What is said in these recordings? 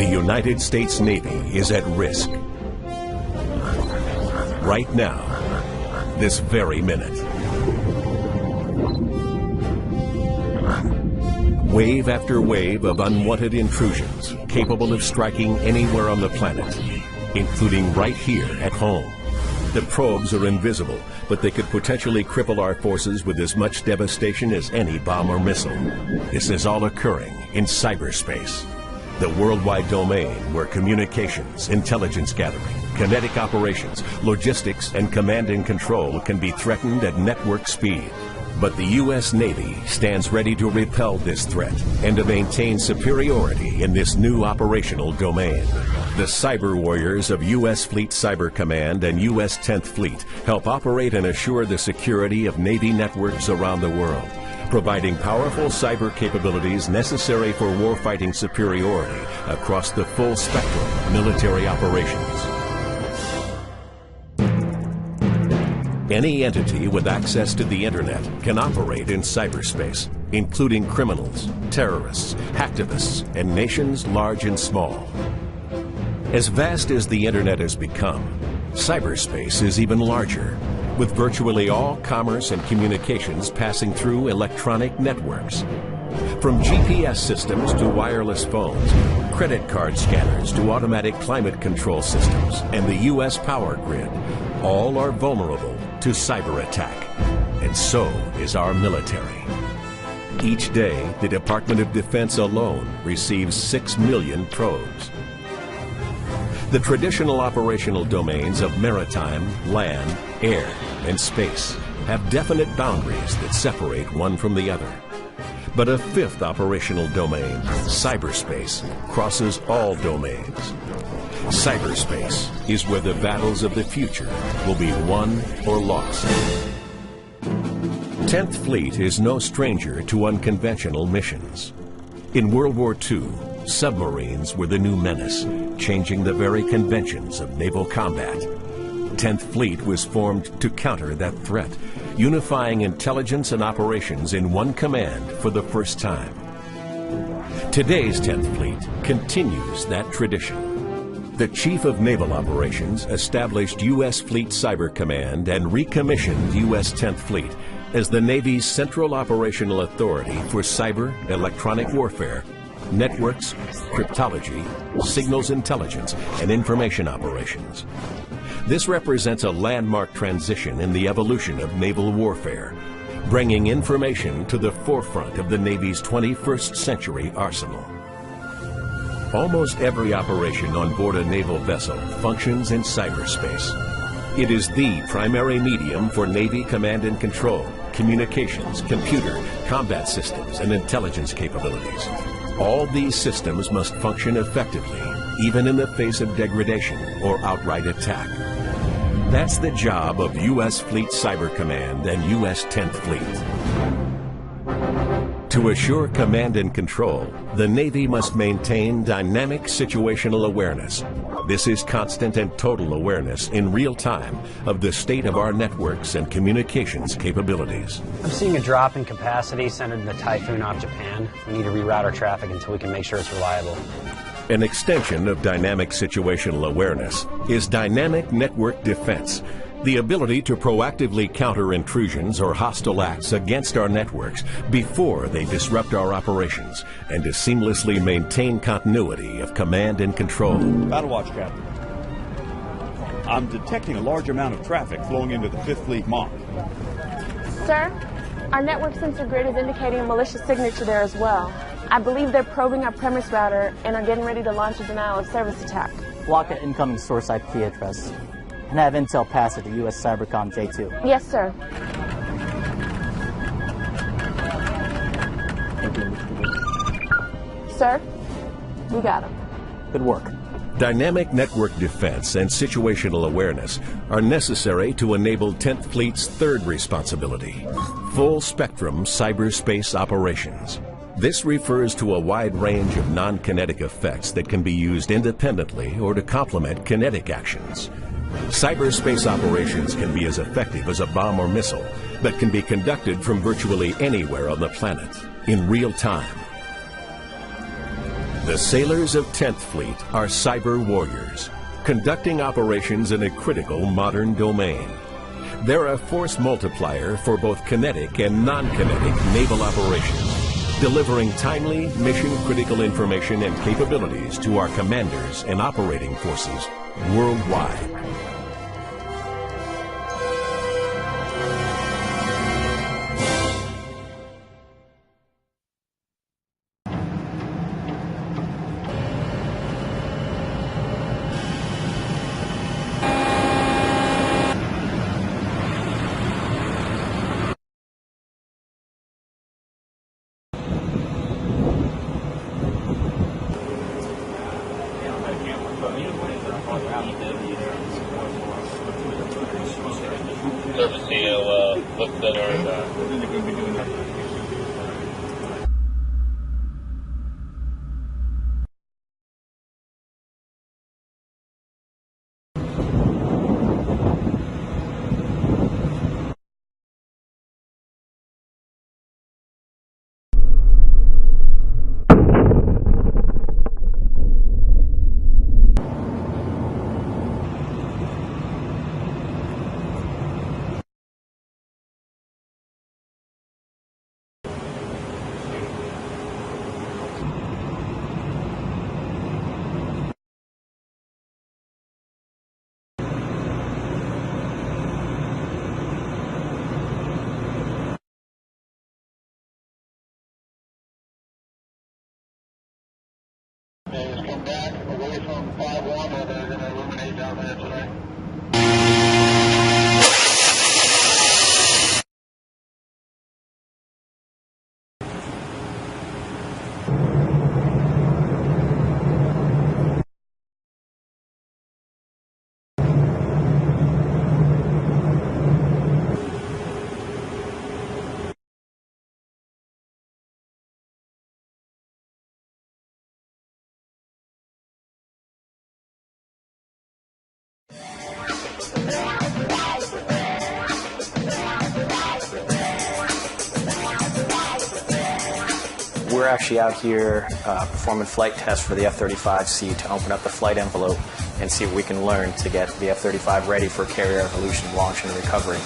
The United States Navy is at risk. Right now, this very minute. Wave after wave of unwanted intrusions capable of striking anywhere on the planet, including right here at home. The probes are invisible, but they could potentially cripple our forces with as much devastation as any bomb or missile. This is all occurring in cyberspace, the worldwide domain where communications, intelligence gathering, kinetic operations, logistics, and command and control can be threatened at network speed. But the U.S. Navy stands ready to repel this threat and to maintain superiority in this new operational domain. The cyber warriors of U.S. Fleet Cyber Command and U.S. 10th Fleet help operate and assure the security of Navy networks around the world, providing powerful cyber capabilities necessary for warfighting superiority across the full spectrum of military operations. Any entity with access to the internet can operate in cyberspace, including criminals, terrorists, hacktivists, and nations large and small. As vast as the internet has become, cyberspace is even larger, with virtually all commerce and communications passing through electronic networks. From GPS systems to wireless phones, credit card scanners to automatic climate control systems, and the U.S. power grid, all are vulnerable to cyber attack, and so is our military. Each day, the Department of Defense alone receives 6 million probes. The traditional operational domains of maritime, land, air, and space have definite boundaries that separate one from the other. But a fifth operational domain, cyberspace, crosses all domains. Cyberspace is where the battles of the future will be won or lost. 10th Fleet is no stranger to unconventional missions. In World War II, submarines were the new menace, changing the very conventions of naval combat. 10th Fleet was formed to counter that threat, unifying intelligence and operations in one command for the first time. Today's 10th Fleet continues that tradition. The Chief of Naval Operations established U.S. Fleet Cyber Command and recommissioned U.S. 10th Fleet as the Navy's central operational authority for cyber, electronic warfare, networks, cryptology, signals intelligence, and information operations. This represents a landmark transition in the evolution of naval warfare, bringing information to the forefront of the Navy's 21st century arsenal. Almost every operation on board a naval vessel functions in cyberspace. It is the primary medium for Navy command and control, communications, computer, combat systems, and intelligence capabilities. All these systems must function effectively, even in the face of degradation or outright attack. That's the job of U.S. Fleet Cyber Command and U.S. 10th Fleet. To assure command and control, the Navy must maintain dynamic situational awareness. This is constant and total awareness in real time of the state of our networks and communications capabilities. I'm seeing a drop in capacity centered in the typhoon off Japan. We need to reroute our traffic until we can make sure it's reliable. An extension of dynamic situational awareness is dynamic network defense, the ability to proactively counter intrusions or hostile acts against our networks before they disrupt our operations, and to seamlessly maintain continuity of command and control. Battle Watch, Captain. I'm detecting a large amount of traffic flowing into the 5th Fleet MOC. Sir, our network sensor grid is indicating a malicious signature there as well. I believe they're probing our premise router and are getting ready to launch a denial of service attack. Block an incoming source IP address and have intel pass it to U.S. Cybercom J2. Yes, sir. Sir, we got him. Good work. Dynamic network defense and situational awareness are necessary to enable 10th Fleet's third responsibility, full-spectrum cyberspace operations. This refers to a wide range of non-kinetic effects that can be used independently or to complement kinetic actions. Cyberspace operations can be as effective as a bomb or missile, but can be conducted from virtually anywhere on the planet, in real time. The sailors of 10th Fleet are cyber warriors, conducting operations in a critical modern domain. They're a force multiplier for both kinetic and non-kinetic naval operations, delivering timely, mission-critical information and capabilities to our commanders and operating forces worldwide. Come back away from 5-1 or they're going to illuminate down there today. We're actually out here performing flight tests for the F-35C to open up the flight envelope and see what we can learn to get the F-35 ready for carrier evolution, launch, and recovery.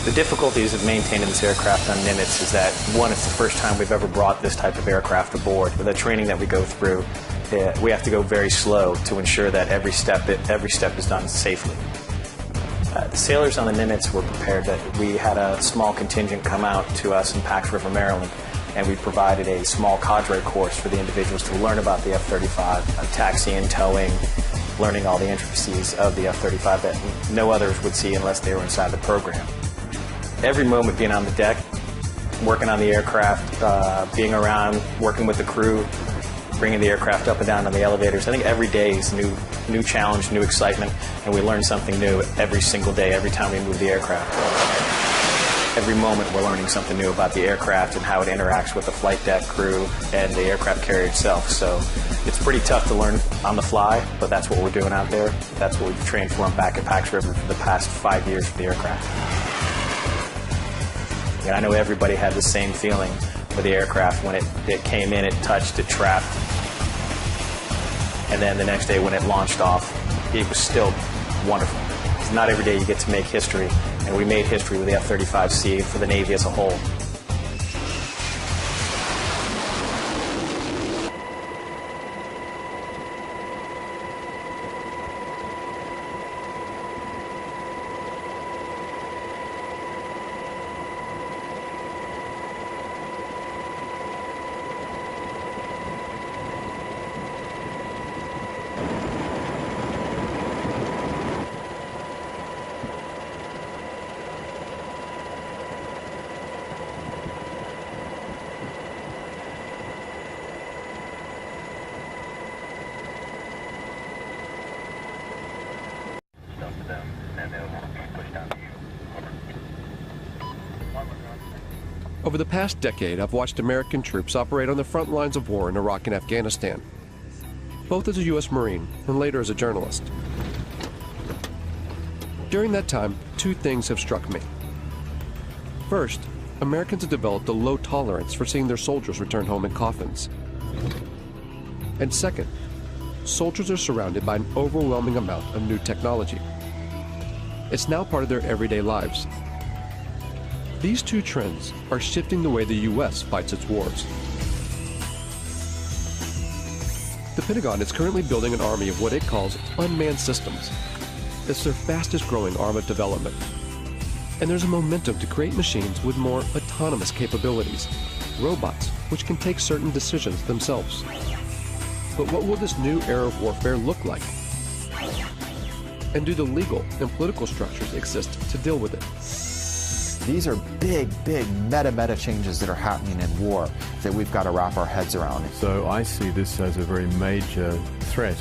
The difficulties of maintaining this aircraft on Nimitz is that, one, it's the first time we've ever brought this type of aircraft aboard. With the training that we go through, we have to go very slow to ensure that every step is done safely. The sailors on the Nimitz were prepared that we had a small contingent come out to us in Pax River, Maryland, and we provided a small cadre course for the individuals to learn about the F-35, taxiing, towing, learning all the intricacies of the F-35 that no others would see unless they were inside the program. Every moment being on the deck, working on the aircraft, being around, working with the crew, bringing the aircraft up and down on the elevators. I think every day is new challenge, new excitement, and we learn something new every single day, every time we move the aircraft. Every moment we're learning something new about the aircraft and how it interacts with the flight deck crew and the aircraft carrier itself. So it's pretty tough to learn on the fly, but that's what we're doing out there. That's what we've trained for back at Pax River for the past 5 years for the aircraft. And I know everybody had the same feeling with the aircraft when it came in, it touched, it trapped. And then the next day when it launched off, it was still wonderful. It's not every day you get to make history, and we made history with the F-35C for the Navy as a whole. Over the past decade, I've watched American troops operate on the front lines of war in Iraq and Afghanistan, both as a U.S. Marine and later as a journalist. During that time, two things have struck me. First, Americans have developed a low tolerance for seeing their soldiers return home in coffins. And second, soldiers are surrounded by an overwhelming amount of new technology. It's now part of their everyday lives. These two trends are shifting the way the U.S. fights its wars. The Pentagon is currently building an army of what it calls unmanned systems. It's their fastest growing arm of development. And there's a momentum to create machines with more autonomous capabilities, robots which can take certain decisions themselves. But what will this new era of warfare look like? And do the legal and political structures exist to deal with it? These are big, big meta changes that are happening in war that we've got to wrap our heads around. So I see this as a very major threat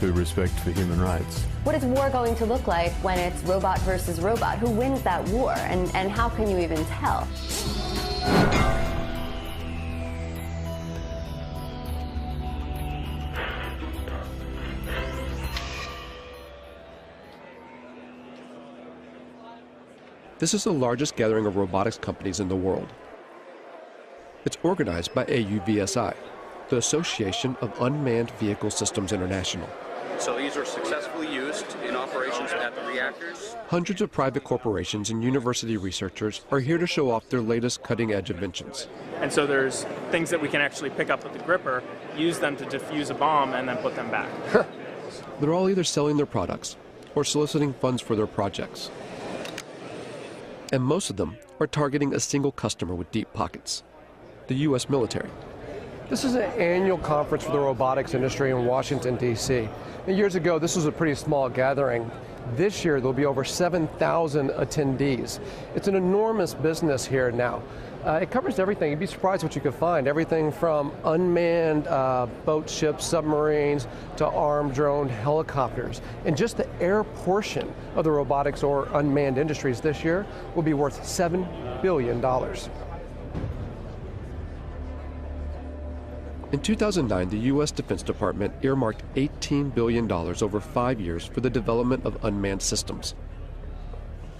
to respect for human rights. What is war going to look like when it's robot versus robot? Who wins that war, and how can you even tell? This is the largest gathering of robotics companies in the world. It's organized by AUVSI, the Association of Unmanned Vehicle Systems International. So these are successfully used in operations at the reactors. Hundreds of private corporations and university researchers are here to show off their latest cutting-edge inventions. And so there's things that we can actually pick up with the gripper, use them to defuse a bomb, and then put them back. They're all either selling their products or soliciting funds for their projects. And most of them are targeting a single customer with deep pockets, the U.S. military. This is an annual conference for the robotics industry in Washington, D.C. Years ago, this was a pretty small gathering. This year, there'll be over 7,000 attendees. It's an enormous business here now. It covers everything. You'd be surprised what you could find. Everything from unmanned boats, ships, submarines, to armed drone helicopters. And just the air portion of the robotics or unmanned industries this year will be worth $7 billion. In 2009, the U.S. Defense Department earmarked $18 billion over 5 years for the development of unmanned systems.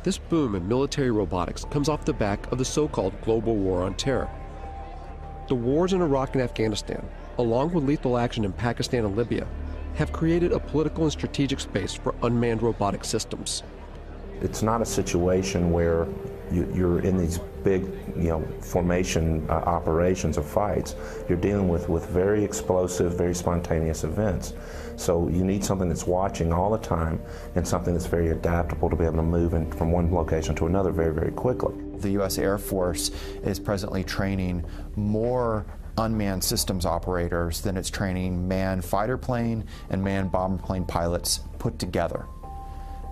This boom in military robotics comes off the back of the so-called global war on terror. The wars in Iraq and Afghanistan, along with lethal action in Pakistan and Libya, have created a political and strategic space for unmanned robotic systems. It's not a situation where you're in these big, formation operations or fights. You're dealing with very explosive, very spontaneous events. So you need something that's watching all the time and something that's very adaptable to be able to move from one location to another very, very quickly. The U.S. Air Force is presently training more unmanned systems operators than it's training manned fighter plane and manned bomber plane pilots put together.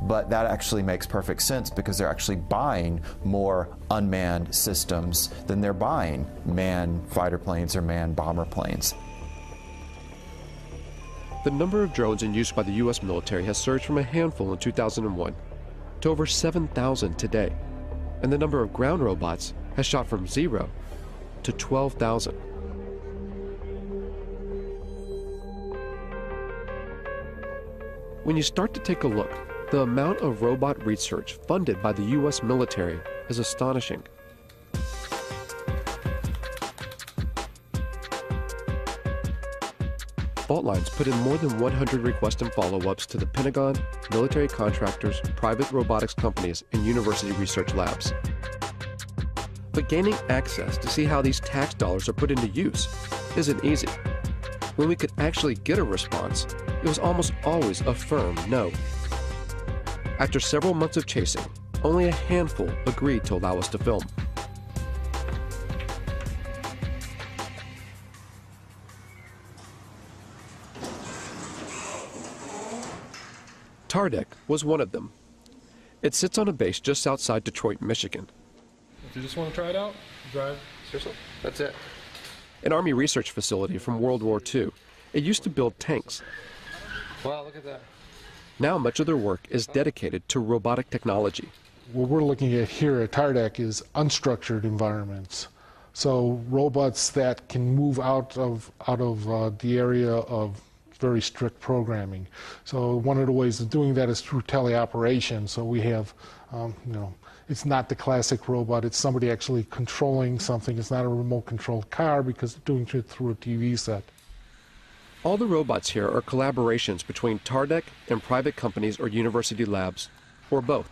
But that actually makes perfect sense because they're actually buying more unmanned systems than they're buying manned fighter planes or manned bomber planes. The number of drones in use by the U.S. military has surged from a handful in 2001 to over 7,000 today, and the number of ground robots has shot from 0 to 12,000. When you start to take a look, the amount of robot research funded by the U.S. military is astonishing. Fault Lines put in more than 100 requests and follow-ups to the Pentagon, military contractors, private robotics companies, and university research labs. But gaining access to see how these tax dollars are put into use isn't easy. When we could actually get a response, it was almost always a firm no. After several months of chasing, only a handful agreed to allow us to film. Tardec was one of them. It sits on a base just outside Detroit, Michigan. If you just want to try it out, drive. Seriously? That's it. An Army research facility from World War II. It used to build tanks. Wow, look at that. Now much of their work is dedicated to robotic technology. What we're looking at here at Tardec is unstructured environments. So robots that can move out of the area of very strict programming. So one of the ways of doing that is through teleoperation. So we have It's not the classic robot. It's somebody actually controlling something. It's not a remote-controlled car because it's doing it through a TV set. All the robots here are collaborations between TARDEC and private companies or university labs, or both.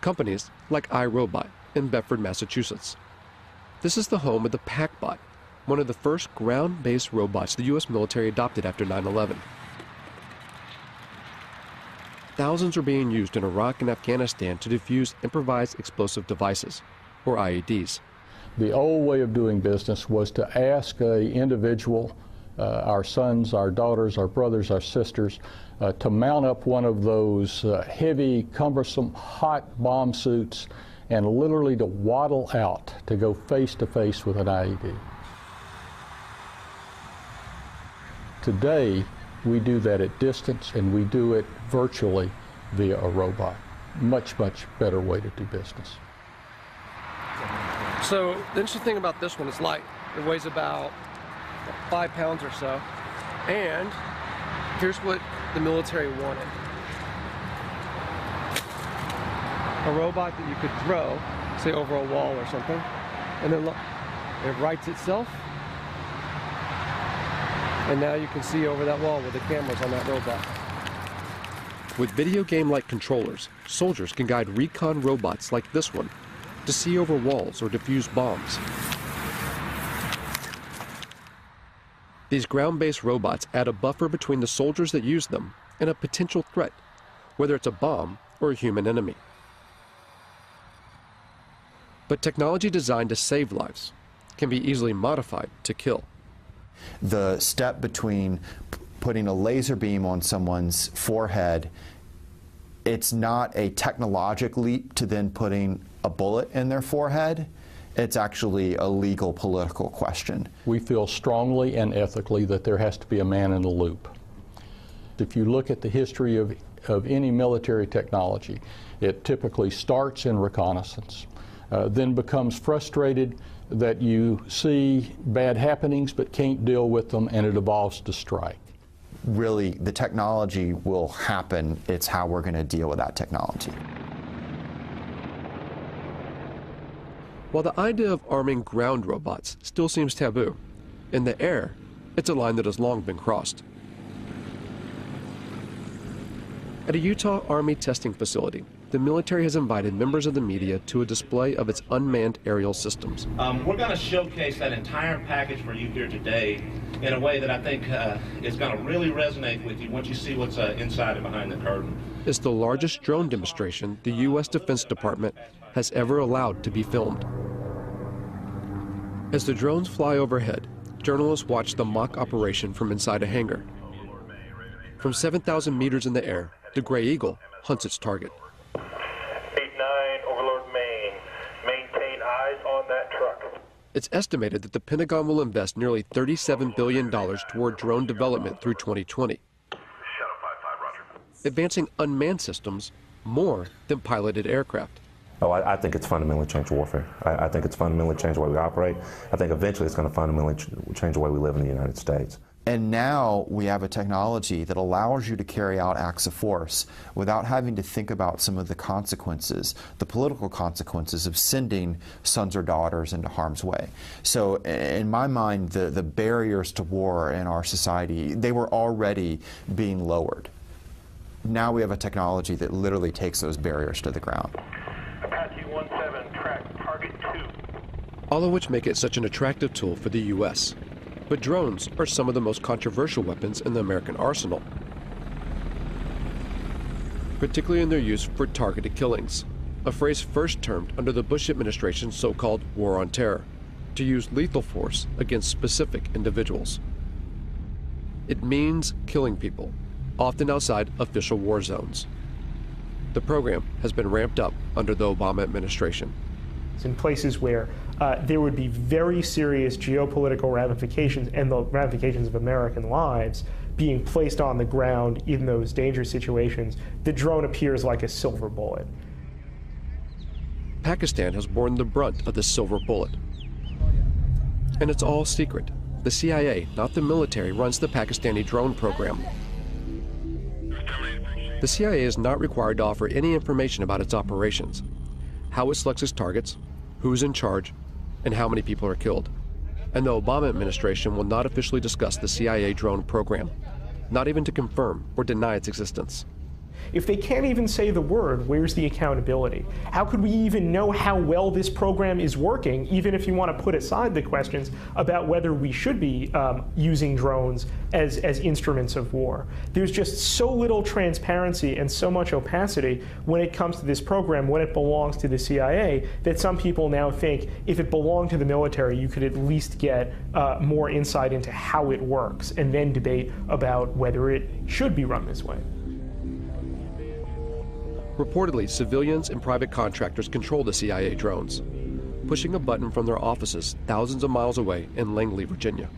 Companies like iRobot in Bedford, Massachusetts. This is the home of the PackBot, one of the first ground-based robots the U.S. military adopted after 9/11. Thousands are being used in Iraq and Afghanistan to defuse improvised explosive devices, or IEDs. The old way of doing business was to ask an individual, our sons, our daughters, our brothers, our sisters, to mount up one of those heavy, cumbersome, hot bomb suits and literally to waddle out to go face to face with an IED. Today, we do that at distance, and we do it virtually via a robot. Much, much better way to do business. So the interesting thing about this one is light. It weighs about 5 pounds or so. And here's what the military wanted. A robot that you could throw, say over a wall or something, and then look, it rights itself. And now you can see over that wall with the cameras on that robot. With video game-like controllers, soldiers can guide recon robots like this one to see over walls or defuse bombs. These ground-based robots add a buffer between the soldiers that use them and a potential threat, whether it's a bomb or a human enemy. But technology designed to save lives can be easily modified to kill. The step between putting a laser beam on someone's forehead, it's not a technological leap to then putting a bullet in their forehead. It's actually a legal political question. We feel strongly and ethically that there has to be a man in the loop. If you look at the history of any military technology, it typically starts in reconnaissance, then becomes frustrated that you see bad happenings but can't deal with them, and it evolves to strike. Really, the technology will happen. It's how we're going to deal with that technology. While the idea of arming ground robots still seems taboo, in the air, it's a line that has long been crossed. At a Utah Army testing facility, the military has invited members of the media to a display of its unmanned aerial systems. We're going to showcase that entire package for you here today in a way that I think is going to really resonate with you once you see what's inside and behind the curtain. It's the largest drone demonstration the U.S. Defense Department has ever allowed to be filmed. As the drones fly overhead, journalists watch the mock operation from inside a hangar. From 7,000 meters in the air, the Gray Eagle hunts its target. 8-9, Overlord Maine. Maintain eyes on that truck. It's estimated that the Pentagon will invest nearly $37 billion toward drone development through 2020, advancing unmanned systems more than piloted aircraft. Oh, I think it's fundamentally changed warfare. I think it's fundamentally changed the way we operate. I think eventually it's going to fundamentally change the way we live in the United States. And now we have a technology that allows you to carry out acts of force without having to think about some of the consequences, the political consequences of sending sons or daughters into harm's way. So in my mind, the barriers to war in our society, they were already being lowered. Now we have a technology that literally takes those barriers to the ground. Apache 17, track target 2. All of which make it such an attractive tool for the U.S. But drones are some of the most controversial weapons in the American arsenal, particularly in their use for targeted killings, a phrase first termed under the Bush administration's so-called War on Terror, to use lethal force against specific individuals. It means killing people, often outside official war zones. The program has been ramped up under the Obama administration. It's in places where there would be very serious geopolitical ramifications and the ramifications of American lives being placed on the ground in those dangerous situations. The drone appears like a silver bullet. Pakistan has borne the brunt of the silver bullet. And it's all secret. The CIA, not the military, runs the Pakistani drone program. The CIA is not required to offer any information about its operations, how it selects its targets, who's in charge, and how many people are killed. And the Obama administration will not officially discuss the CIA drone program, not even to confirm or deny its existence. If they can't even say the word, where's the accountability? How could we even know how well this program is working, even if you want to put aside the questions about whether we should be using drones as instruments of war? There's just so little transparency and so much opacity when it comes to this program, when it belongs to the CIA, that some people now think if it belonged to the military, you could at least get more insight into how it works and then debate about whether it should be run this way. Reportedly, civilians and private contractors control the CIA drones, pushing a button from their offices thousands of miles away in Langley, Virginia.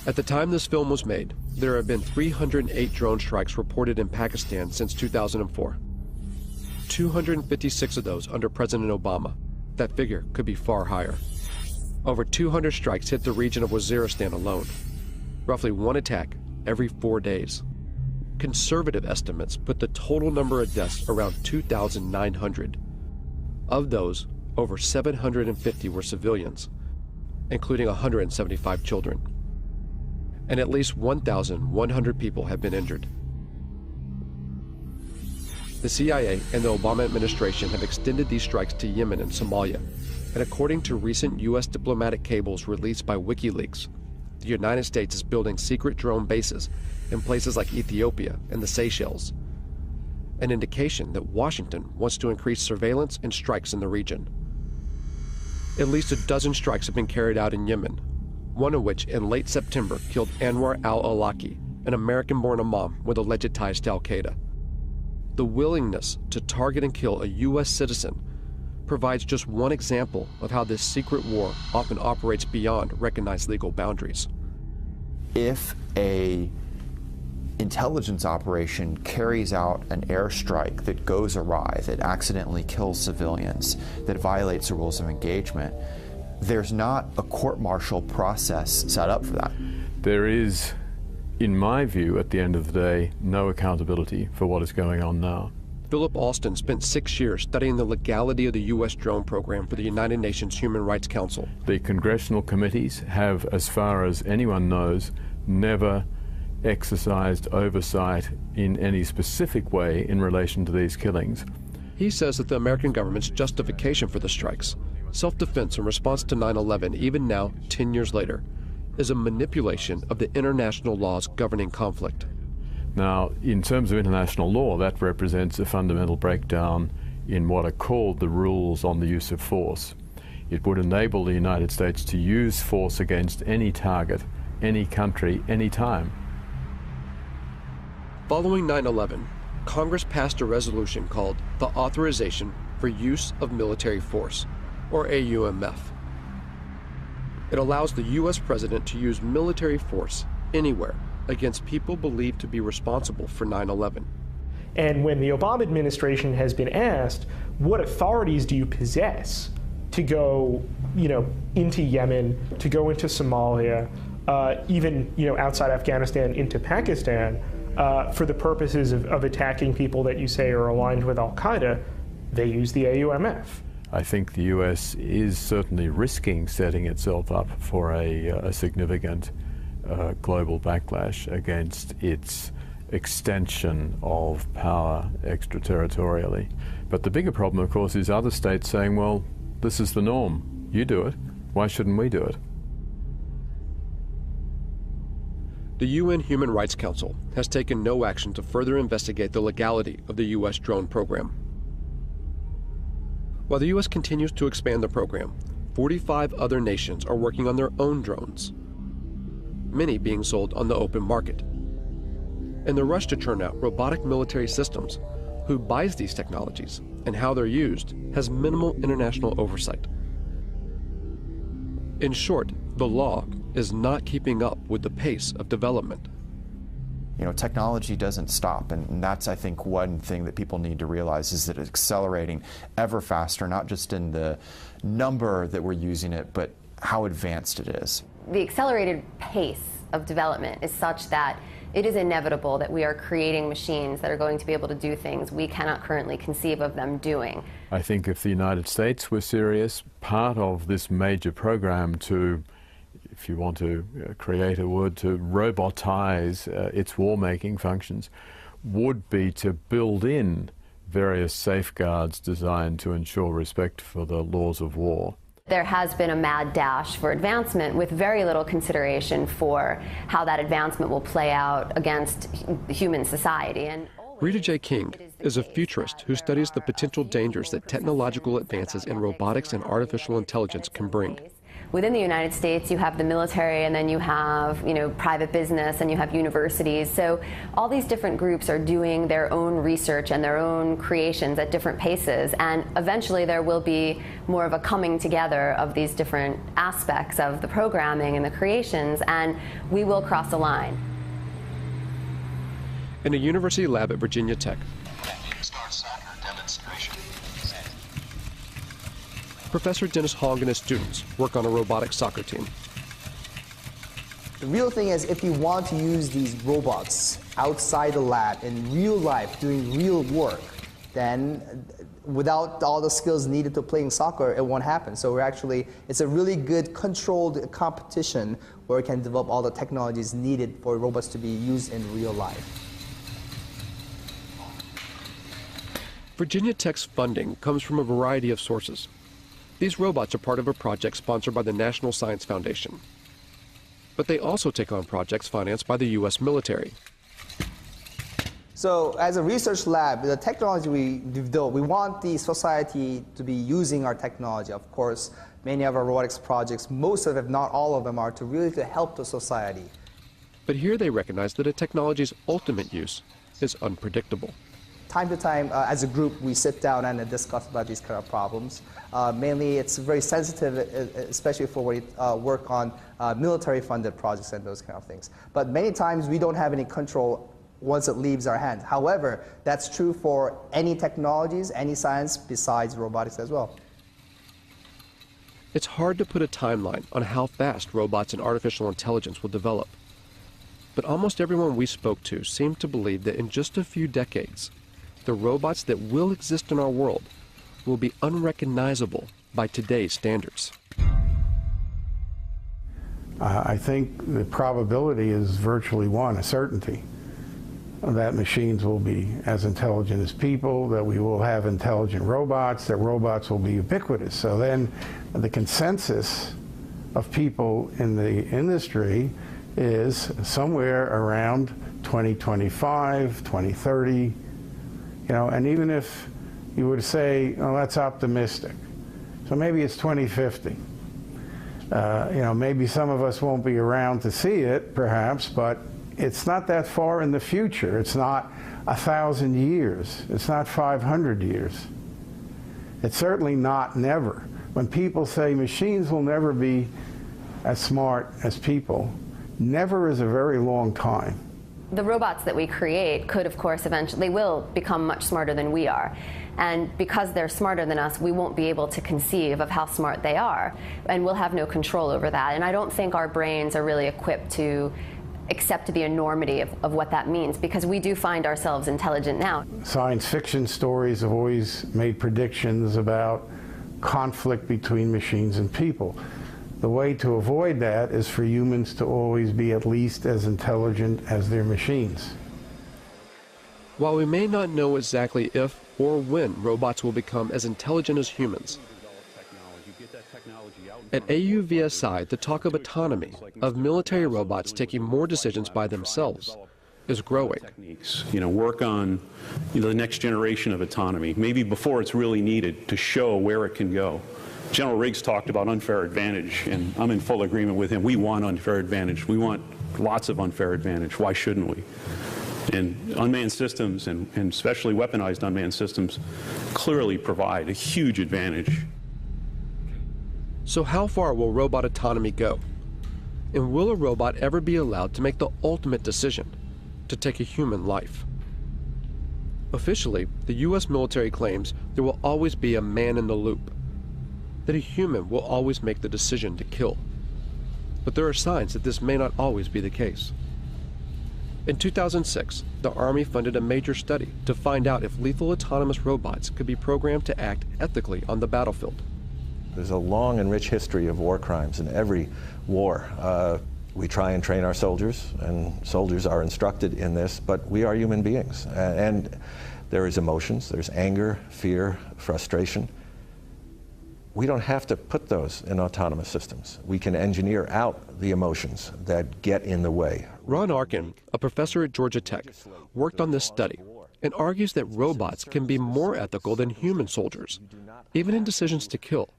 At the time this film was made, there have been 308 drone strikes reported in Pakistan since 2004. 256 of those under President Obama. That figure could be far higher. Over 200 strikes hit the region of Waziristan alone, roughly one attack every 4 days. Conservative estimates put the total number of deaths around 2,900. Of those, over 750 were civilians, including 175 children. And at least 1,100 people have been injured. The CIA and the Obama administration have extended these strikes to Yemen and Somalia, and according to recent U.S. diplomatic cables released by WikiLeaks, the United States is building secret drone bases in places like Ethiopia and the Seychelles, an indication that Washington wants to increase surveillance and strikes in the region. At least a dozen strikes have been carried out in Yemen, one of which in late September killed Anwar al-Awlaki, an American-born imam with alleged ties to al-Qaeda. The willingness to target and kill a U.S. citizen provides just one example of how this secret war often operates beyond recognized legal boundaries. If a intelligence operation carries out an airstrike that goes awry, that accidentally kills civilians, that violates the rules of engagement, there's not a court-martial process set up for that. There is, in my view, at the end of the day, no accountability for what is going on now. Philip Alston spent 6 years studying the legality of the U.S. drone program for the United Nations Human Rights Council. The congressional committees have, as far as anyone knows, never exercised oversight in any specific way in relation to these killings. He says that the American government's justification for the strikes, self-defense in response to 9/11, even now, 10 years later, is a manipulation of the international laws governing conflict. Now, in terms of international law, that represents a fundamental breakdown in what are called the rules on the use of force. It would enable the United States to use force against any target, any country, any time. Following 9/11, Congress passed a resolution called the Authorization for Use of Military Force, or AUMF. It allows the U.S. president to use military force anywhere against people believed to be responsible for 9/11. And when the Obama administration has been asked, what authorities do you possess to go, into Yemen, to go into Somalia, even, outside Afghanistan into Pakistan, for the purposes of attacking people that you say are aligned with al-Qaeda, they use the AUMF. I think the U.S. is certainly risking setting itself up for a significant global backlash against its extension of power extraterritorially. But the bigger problem, of course, is other states saying, well, this is the norm. You do it. Why shouldn't we do it? The UN Human Rights Council has taken no action to further investigate the legality of the U.S. drone program. While the U.S. continues to expand the program, 45 other nations are working on their own drones, many being sold on the open market. In the rush to churn out robotic military systems, who buys these technologies and how they're used has minimal international oversight. In short, the law is not keeping up with the pace of development. Technology doesn't stop, and that's, I think, one thing that people need to realize is that it's accelerating ever faster, not just in the number that we're using it, but how advanced it is. The accelerated pace of development is such that It is inevitable that we are creating machines that are going to be able to do things we cannot currently conceive of them doing. I think if the United States were serious, part of this major program to, if you want to create a word, to robotize its war-making functions, would be to build in various safeguards designed to ensure respect for the laws of war. There has been a mad dash for advancement with very little consideration for how that advancement will play out against human society. And Rita J. King is a futurist who studies the potential dangers that technological advances in robotics and artificial intelligence can bring. Within the United States, you have the military, and then you have, private business, and you have universities. So all these different groups are doing their own research and their own creations at different paces. And eventually there will be more of a coming together of these different aspects of the programming and the creations, and we will cross a line. In a university lab at Virginia Tech, Professor Dennis Hogg and his students work on a robotic soccer team. The real thing is, if you want to use these robots outside the lab in real life doing real work, then without all the skills needed to playing soccer, it won't happen. So it's a really good controlled competition where we can develop all the technologies needed for robots to be used in real life. Virginia Tech's funding comes from a variety of sources. These robots are part of a project sponsored by the National Science Foundation. But they also take on projects financed by the U.S. military. So as a research lab, the technology we develop, we want the society to be using our technology. Of course, many of our robotics projects, most of them, if not all of them, are to help the society. But here they recognize that a technology's ultimate use is unpredictable. Time to time, as a group, we sit down and discuss about these kind of problems. Mainly, it's very sensitive, especially for when we work on military-funded projects and those kind of things. But many times, we don't have any control once it leaves our hands. However, that's true for any technologies, any science besides robotics as well. It's hard to put a timeline on how fast robots and artificial intelligence will develop. But almost everyone we spoke to seemed to believe that in just a few decades, the robots that will exist in our world will be unrecognizable by today's standards. I think the probability is virtually one, a certainty, that machines will be as intelligent as people, that we will have intelligent robots, that robots will be ubiquitous. So then the consensus of people in the industry is somewhere around 2025, 2030, and even if you were to say, oh, that's optimistic, so maybe it's 2050. Maybe some of us won't be around to see it, perhaps, but it's not that far in the future. It's not 1,000 years. It's not 500 years. It's certainly not never. When people say machines will never be as smart as people, never is a very long time. The robots that we create could, of course, eventually will become much smarter than we are. And because they're smarter than us, we won't be able to conceive of how smart they are. And we'll have no control over that. And I don't think our brains are really equipped to accept the enormity of what that means, because we do find ourselves intelligent now. Science fiction stories have always made predictions about conflict between machines and people. The way to avoid that is for humans to always be at least as intelligent as their machines. While we may not know exactly if or when robots will become as intelligent as humans, at AUVSI, the talk of autonomy, of military robots taking more decisions by themselves, is growing. Work on the next generation of autonomy, maybe before it's really needed, to show where it can go. General Riggs talked about unfair advantage, and I'm in full agreement with him. We want unfair advantage. We want lots of unfair advantage. Why shouldn't we? And unmanned systems, and especially weaponized unmanned systems, clearly provide a huge advantage. So how far will robot autonomy go? And will a robot ever be allowed to make the ultimate decision, to take a human life? Officially, the U.S. military claims there will always be a man in the loop, that a human will always make the decision to kill. But there are signs that this may not always be the case. In 2006, the Army funded a major study to find out if lethal autonomous robots could be programmed to act ethically on the battlefield. There's a long and rich history of war crimes in every war. We try and train our soldiers, and soldiers are instructed in this, but we are human beings. And there is emotions, there's anger, fear, frustration. We don't have to put those in autonomous systems. We can engineer out the emotions that get in the way. Ron Arkin, a professor at Georgia Tech, worked on this study and argues that robots can be more ethical than human soldiers, even in decisions to kill,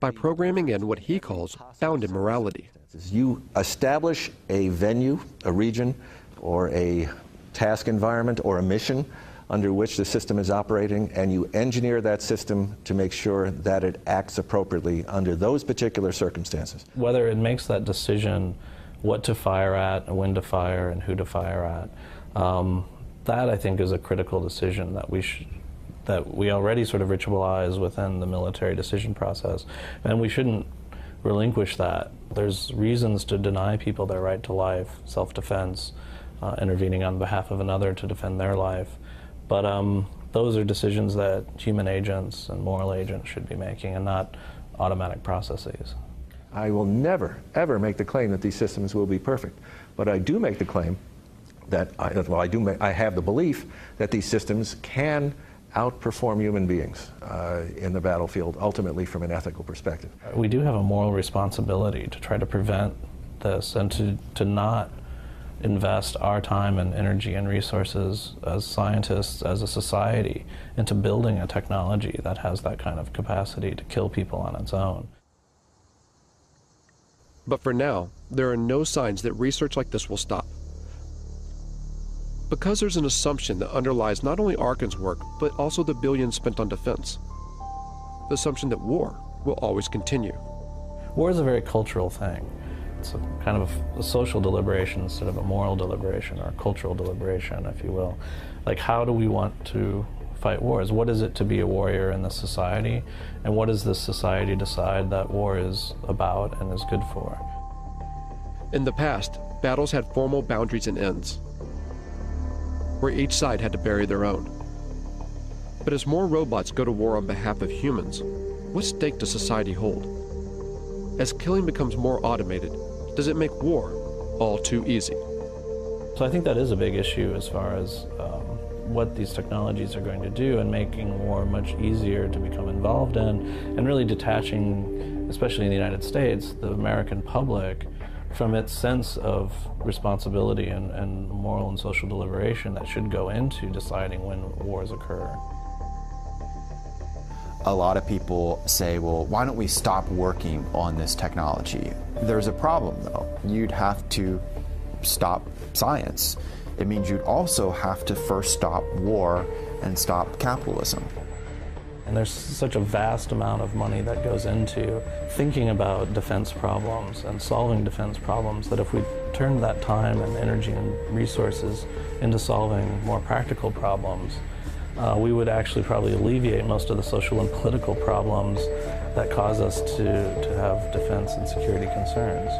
by programming in what he calls bounded morality. You establish a venue, a region, or a task environment, or a mission under which the system is operating, and you engineer that system to make sure that it acts appropriately under those particular circumstances. Whether it makes that decision what to fire at, when to fire, and who to fire at, that I think is a critical decision that we already sort of ritualize within the military decision process, and we shouldn't relinquish that. There's reasons to deny people their right to life, self-defense, intervening on behalf of another to defend their life. But those are decisions that human agents and moral agents should be making, and not automatic processes. I will never, ever make the claim that these systems will be perfect. But I do make the claim that, I have the belief that these systems can outperform human beings in the battlefield, ultimately from an ethical perspective. We do have a moral responsibility to try to prevent this, and to not invest our time and energy and resources as scientists, as a society, into building a technology that has that kind of capacity to kill people on its own. But for now, there are no signs that research like this will stop. Because there's an assumption that underlies not only Arkin's work, but also the billions spent on defense. The assumption that war will always continue. War is a very cultural thing. It's a kind of a social deliberation instead of a moral deliberation, or a cultural deliberation, if you will. Like, how do we want to fight wars? What is it to be a warrior in this society? And what does this society decide that war is about and is good for? In the past, battles had formal boundaries and ends, where each side had to bury their own. But as more robots go to war on behalf of humans, what stake does society hold? As killing becomes more automated, does it make war all too easy? So I think that is a big issue as far as what these technologies are going to do, and making war much easier to become involved in, and really detaching, especially in the United States, the American public from its sense of responsibility and moral and social deliberation that should go into deciding when wars occur. A lot of people say, well, why don't we stop working on this technology? There's a problem, though. You'd have to stop science. It means you'd also have to first stop war and stop capitalism. And there's such a vast amount of money that goes into thinking about defense problems and solving defense problems, that if we turned that time and energy and resources into solving more practical problems, we would actually probably alleviate most of the social and political problems that cause us to have defense and security concerns.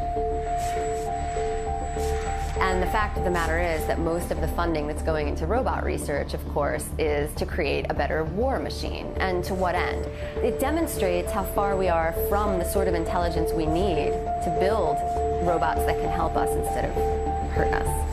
And the fact of the matter is that most of the funding that's going into robot research, of course, is to create a better war machine. And to what end? It demonstrates how far we are from the sort of intelligence we need to build robots that can help us instead of hurt us.